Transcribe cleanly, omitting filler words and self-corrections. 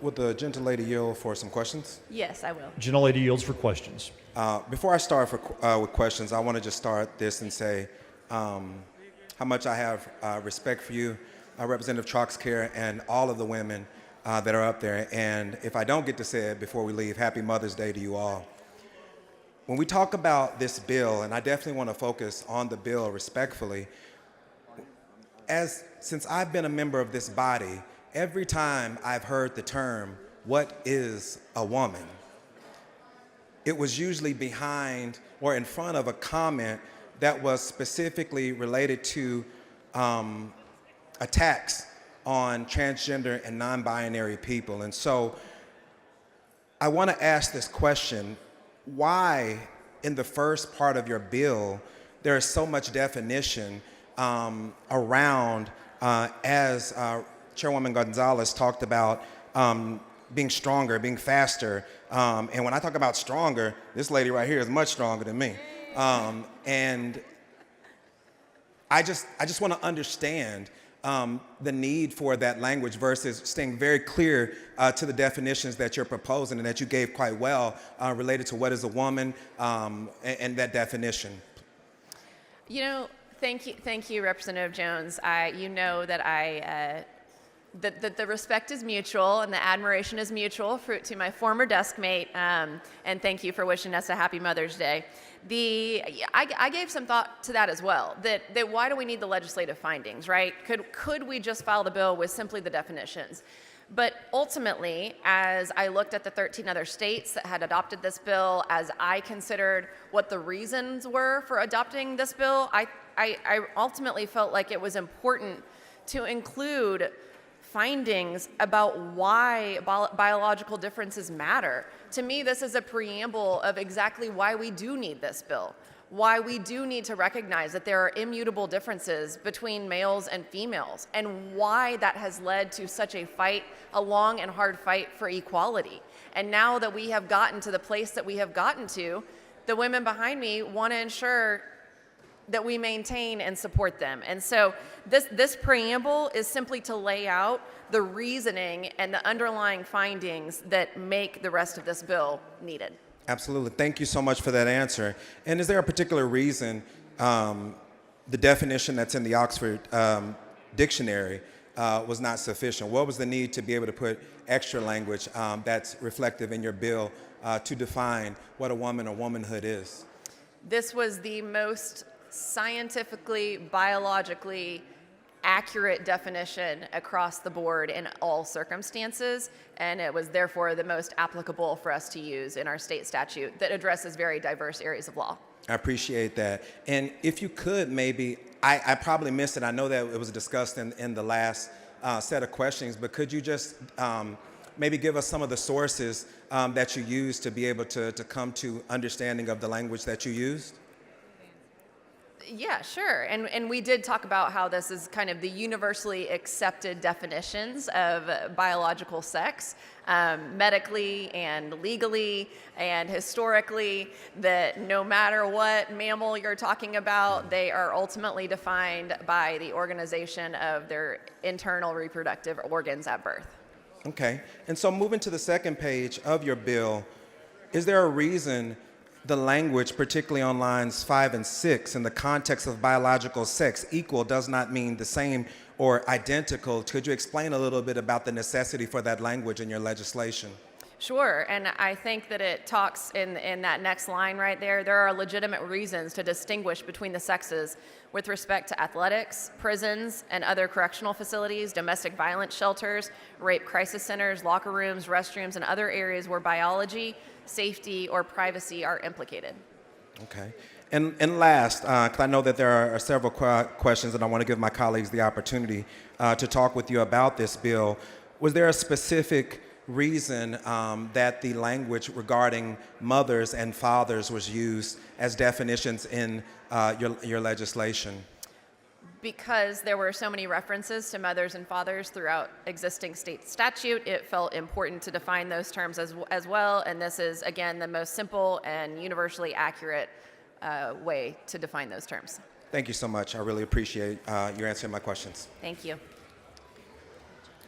Would the gentle lady yield for some questions? Yes, I will. Gentlelady yields for questions. Before I start with questions, I want to just start this and say how much I have respect for you, Representative Troxclair, and all of the women that are up there. And if I don't get to say it before we leave, happy Mother's Day to you all. When we talk about this bill, and I definitely want to focus on the bill respectfully, since I've been a member of this body, every time I've heard the term, what is a woman? It was usually behind or in front of a comment that was specifically related to attacks on transgender and non-binary people. And so I want to ask this question: why in the first part of your bill there is so much definition around, as Chairwoman Gonzalez talked about, being stronger, being faster. And when I talk about stronger, this lady right here is much stronger than me. And I just want to understand the need for that language versus staying very clear to the definitions that you're proposing and that you gave quite well related to what is a woman and that definition. You know, thank you, Representative Jones. You know that that the respect is mutual and the admiration is mutual to my former desk mate, and thank you for wishing us a happy Mother's Day. I gave some thought to that as well, that why do we need the legislative findings, right? Could we just file the bill with simply the definitions? But ultimately, as I looked at the 13 other states that had adopted this bill, as I considered what the reasons were for adopting this bill, I ultimately felt like it was important to include findings about why biological differences matter. To me, this is a preamble of exactly why we do need this bill, why we do need to recognize that there are immutable differences between males and females, and why that has led to such a long and hard fight for equality. And now that we have gotten to the place that we have gotten to, the women behind me want to ensure that we maintain and support them. And so this preamble is simply to lay out the reasoning and the underlying findings that make the rest of this bill needed. Absolutely. Thank you so much for that answer. And is there a particular reason the definition that's in the Oxford Dictionary was not sufficient? What was the need to be able to put extra language that's reflective in your bill to define what a woman or womanhood is? This was the most scientifically, biologically accurate definition across the board in all circumstances, and it was therefore the most applicable for us to use in our state statute that addresses very diverse areas of law. I appreciate that. And if you could maybe, I probably missed it, I know that it was discussed in the last set of questions, but could you just maybe give us some of the sources that you used to be able to come to understanding of the language that you used? Yeah, sure. And we did talk about how this is kind of the universally accepted definitions of biological sex, medically and legally and historically, that no matter what mammal you're talking about, they are ultimately defined by the organization of their internal reproductive organs at birth. Okay. And so moving to the second page of your bill, is there a reason the language, particularly on lines 5 and 6, in the context of biological sex, equal does not mean the same or identical? Could you explain a little bit about the necessity for that language in your legislation? Sure, and I think that it talks in that next line right there, there are legitimate reasons to distinguish between the sexes with respect to athletics, prisons, and other correctional facilities, domestic violence shelters, rape crisis centers, locker rooms, restrooms, and other areas where biology, safety, or privacy are implicated. Okay. And last, because I know that there are several questions and I want to give my colleagues the opportunity to talk with you about this bill, was there a specific reason that the language regarding mothers and fathers was used as definitions in your legislation? Because there were so many references to mothers and fathers throughout existing state statute, it felt important to define those terms as well, and this is, again, the most simple and universally accurate way to define those terms. Thank you so much. I really appreciate you answering my questions. Thank you.